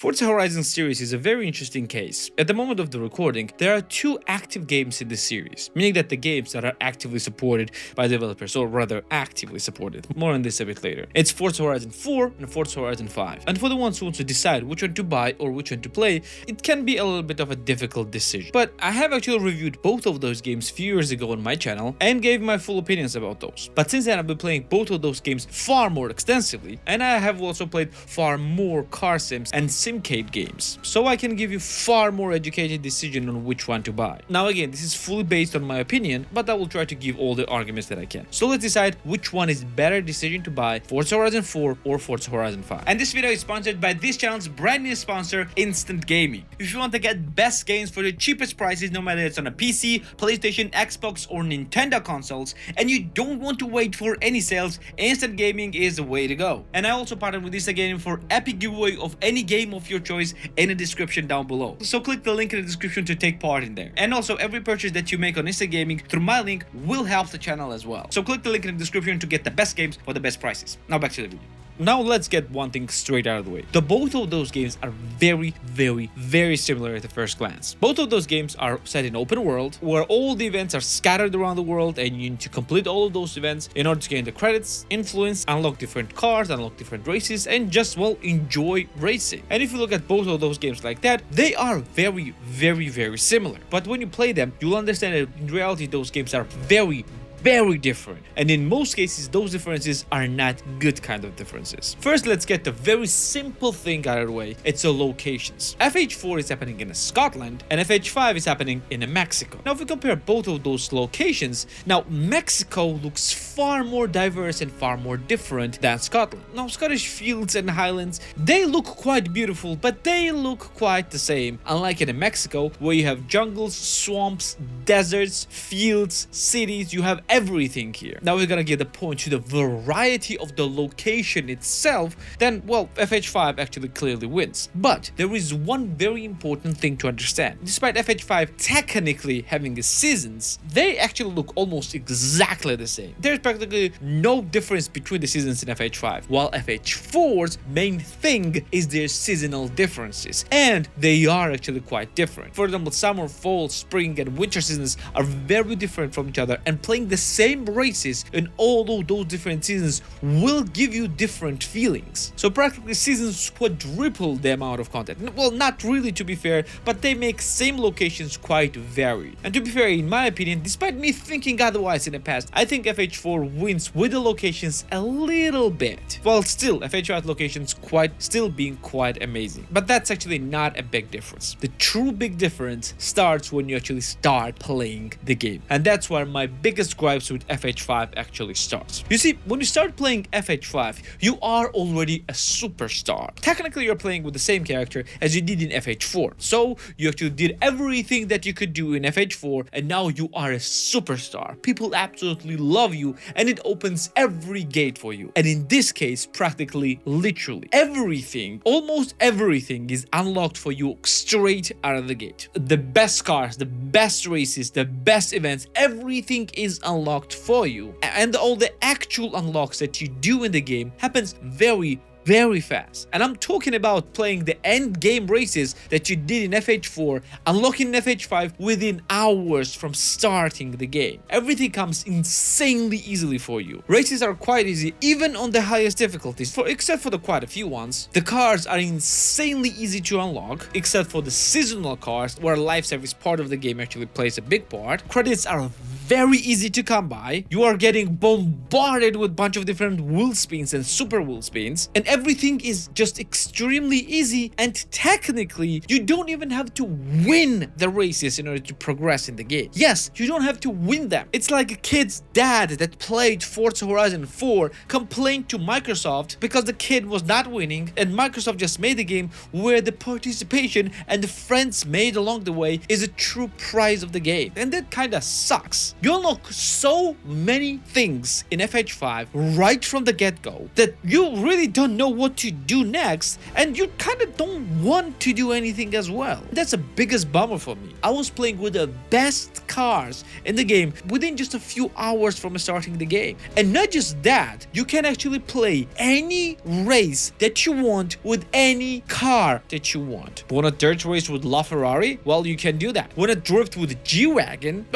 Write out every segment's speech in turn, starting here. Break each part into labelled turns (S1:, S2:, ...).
S1: Forza Horizon series is a very interesting case. At the moment of the recording, there are two active games in the series, meaning that the games that are actively supported by developers, or rather actively supported. More on this a bit later. It's Forza Horizon 4 and Forza Horizon 5. And for the ones who want to decide which one to buy or which one to play, it can be a little bit of a difficult decision. But I have actually reviewed both of those games a few years ago on my channel and gave my full opinions about those. But since then I've been playing both of those games far more extensively, and I have also played far more car sims and simcade games, so I can give you far more educated decision on which one to buy. Now again, this is fully based on my opinion, but I will try to give all the arguments that I can. So let's decide which one is better decision to buy, Forza Horizon 4 or Forza Horizon 5. And this video is sponsored by this channel's brand new sponsor, Instant Gaming. If you want to get best games for the cheapest prices, no matter it's on a PC, PlayStation, Xbox or Nintendo consoles, and you don't want to wait for any sales, Instant Gaming is the way to go. And I also partnered with Instant Gaming for epic giveaway of any game of your choice in the description down below. So click the link in the description to take part in there. And also every purchase that you make on Instant Gaming through my link will help the channel as well. So click the link in the description to get the best games for the best prices. Now back to the video. Now let's get one thing straight out of the way. Both of those games are very similar at the first glance. Both of those games are set in open world, where all the events are scattered around the world and you need to complete all of those events in order to gain the credits, influence, unlock different cars, unlock different races, and just, well, enjoy racing. And if you look at both of those games like that, they are very similar. But when you play them, you'll understand that in reality those games are very different, and in most cases those differences are not good kind of differences. First, let's get the very simple thing out of the way. It's the locations. FH4 is happening in Scotland and FH5 is happening in Mexico. Now if we compare both of those locations, now Mexico looks far more diverse and far more different than Scotland. Now Scottish fields and highlands, they look quite beautiful, but they look quite the same, unlike in Mexico where you have jungles, swamps, deserts, fields, cities. You have everything here. Now we're gonna give the point to the variety of the location itself, then, well, FH5 actually clearly wins. But there is one very important thing to understand. Despite FH5 technically having the seasons, they actually look almost exactly the same. There's practically no difference between the seasons in FH5, while FH4's main thing is their seasonal differences, and they are actually quite different. For example, summer, fall, spring and winter seasons are very different from each other, and playing the same races in all of those different seasons will give you different feelings. So practically seasons quadruple the amount of content. Well, not really, to be fair, but they make same locations quite varied. And to be fair, in my opinion, despite me thinking otherwise in the past, I think FH4 wins with the locations a little bit, while still FH5 locations still being quite amazing. But that's actually not a big difference. The true big difference starts when you actually start playing the game, and that's where my biggest gripes with FH5 actually starts. You see, when you start playing FH5, you are already a superstar. Technically, you're playing with the same character as you did in FH4. So you actually did everything that you could do in FH4, and now you are a superstar. People absolutely love you, and it opens every gate for you. And in this case, practically literally everything, almost everything is unlocked for you straight out of the gate. The best cars, the best races, the best events, everything is unlocked for you, and all the actual unlocks that you do in the game happens very fast. And I'm talking about playing the end game races that you did in FH4, unlocking in FH5 within hours from starting the game. Everything comes insanely easily for you. Races are quite easy, even on the highest difficulties, except for the quite a few ones. The cars are insanely easy to unlock, except for the seasonal cars, where life service part of the game actually plays a big part. Credits are very easy to come by. You are getting bombarded with a bunch of different wheel spins and super wheel spins, and everything is just extremely easy, and technically you don't even have to win the races in order to progress in the game. Yes, you don't have to win them. It's like a kid's dad that played Forza Horizon 4 complained to Microsoft because the kid was not winning, and Microsoft just made a game where the participation and the friends made along the way is a true prize of the game, and that kinda sucks. You unlock so many things in FH5 right from the get-go that you really don't know what to do next, and you kind of don't want to do anything as well. That's the biggest bummer for me. I was playing with the best cars in the game within just a few hours from starting the game. And not just that, you can actually play any race that you want with any car that you want. Want a dirt race with LaFerrari? Well, you can do that. Want to drift with G-Wagon?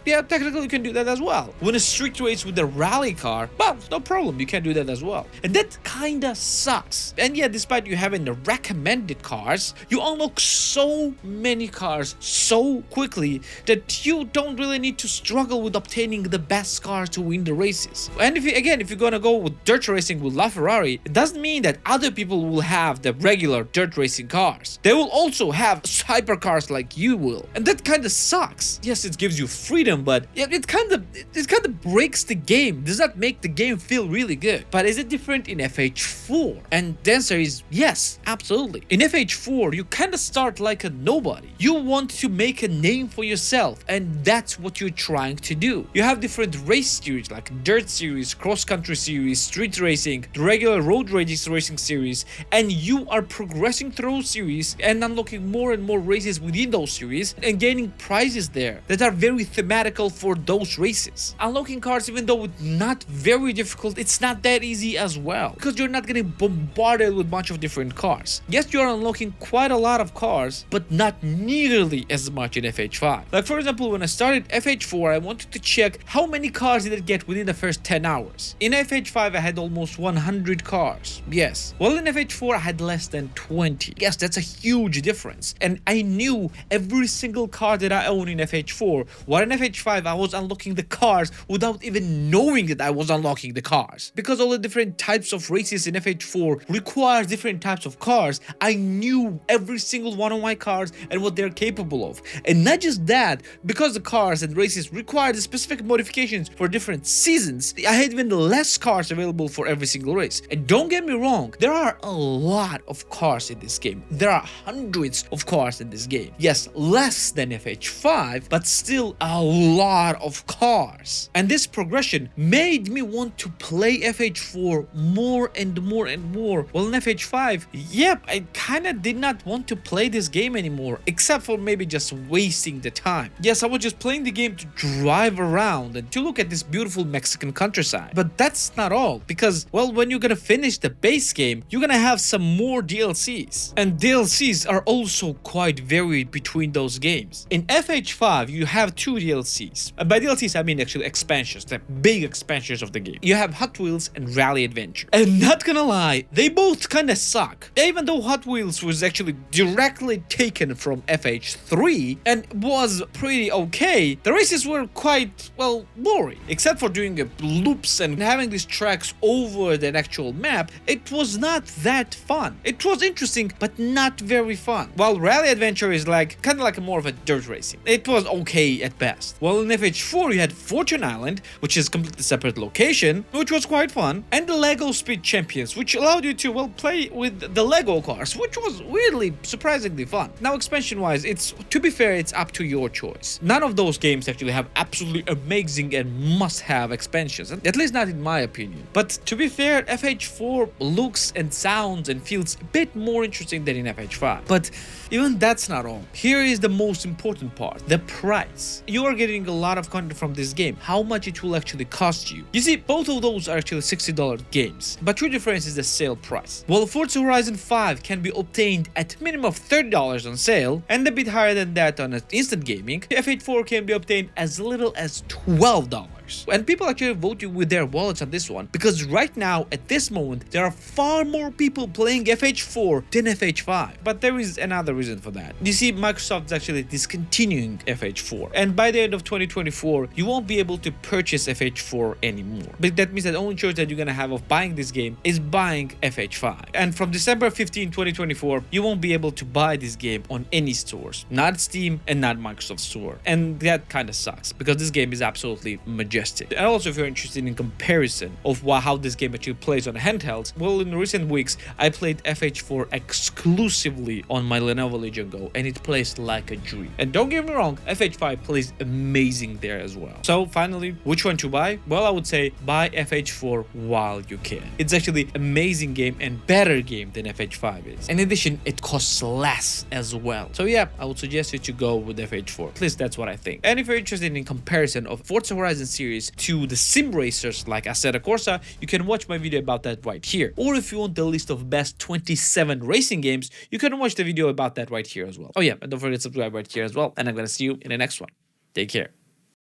S1: Yeah, technically you can do that as well. Want a street race with a rally car? Well, no problem, you can do that as well. And that kinda sucks. And yeah, despite you having the recommended cars, you unlock so many cars so quickly that you don't really need to struggle with obtaining the best car to win the races. And if you're gonna go with dirt racing with LaFerrari, it doesn't mean that other people will have the regular dirt racing cars. They will also have hypercars like you will, and that kind of sucks. Yes, it gives you freedom, but it kind of breaks the game. Does not make the game feel really good. But is it different in FH4? And the answer is yes, absolutely. In FH4, you kind of start like a nobody. You want to make a name for yourself, and that's what you're trying to do. You have different race series like dirt series, cross-country series, street racing, the regular road racing series, and you are progressing through series and unlocking more and more races within those series and gaining prizes there that are very thematical for those races. Unlocking cars, even though it's not very difficult, it's not that easy as well, because you're not getting bombarded with a bunch of different cars. Yes, you're unlocking quite a lot of cars, but not nearly as much in FH5. Like for example, when I started FH4, I wanted to check how many cars did I get within the first 10 hours. In FH5, I had almost 100 cars. Yes. Well, in FH4, I had less than 20. Yes, that's a huge difference. And I knew every single car that I own in FH4, while in FH5, I was unlocking the cars without even knowing that I was unlocking the cars. Because all the different types of races in FH4 require different types of cars, I knew every single one of my cars and what they're capable of. And not just that, because the cars and races require the specific modifications for different seasons, I had even less cars available for every single race. And don't get me wrong, there are a lot of cars in this game. There are hundreds of cars in this game. Yes, less than FH5, but still a lot of cars. And this progression made me want to play FH4 more and more and more. Well, in FH5, yep, I kinda did not want to play this game anymore, except for maybe just wasting the time. Yes, I was just playing the game to drive around and to look at this beautiful Mexican countryside. But that's not all, because, well, when you're gonna finish the base game, you're gonna have some more DLCs. And DLCs are also quite varied between those games. In FH5, you have 2 DLCs. And by DLCs, I mean actually expansions, the big expansions of the game. You have Hot Wheels and Rally Adventure. And not gonna lie, they both kinda suck. Even though Hot Wheels was actually directly taken from FH3 and was pretty okay, the races were quite, well, boring. Except for doing loops and having these tracks over the actual map, it was not that fun. It was interesting, but not very fun. While Rally Adventure is like kind of like more of a dirt racing. It was okay at best. While in FH4 you had Fortune Island, which is a completely separate location, which was quite fun, and the Lego Speed Champions, which allowed you to, well, play with the Lego cars, which was weirdly surprisingly fun. Now, expansion wise, to be fair, it's up to your choice. None of those games actually have absolutely amazing and must-have expansions, at least not in my opinion. But to be fair, FH4 looks and sounds and feels a bit more interesting than in FH5. But even that's not all. Here is the most important part, the price. You are getting a lot of content from this game. How much it will actually cost you? You see, both of those are actually $60 games, but true difference is the sale price. While Forza Horizon 5 can be obtained at minimum of $30 on sale, and a bit higher than that on instant gaming, FH4 can be obtained as little as $12. And people actually voted with their wallets on this one, because right now, at this moment, there are far more people playing FH4 than FH5. But there is another reason for that. You see, Microsoft is actually discontinuing FH4, and by the end of 2024, you won't be able to purchase FH4 anymore. But that means that the only choice that you're gonna have of buying this game is buying FH5. And from December 15, 2024, you won't be able to buy this game on any stores, not Steam and not Microsoft Store. And that kind of sucks, because this game is absolutely majestic. suggest it. And also, if you're interested in comparison of how this game actually plays on handhelds, well, in recent weeks, I played FH4 exclusively on my Lenovo Legion Go, and it plays like a dream. And don't get me wrong, FH5 plays amazing there as well. So finally, which one to buy? Well, I would say buy FH4 while you can. It's actually an amazing game and better game than FH5 is. In addition, it costs less as well. So yeah, I would suggest you to go with FH4. At least that's what I think. And if you're interested in comparison of Forza Horizon series to the sim racers like Assetto Corsa, you can watch my video about that right here. Or if you want the list of best 27 racing games, you can watch the video about that right here as well. Oh yeah, and don't forget to subscribe right here as well. And I'm gonna see you in the next one. Take care.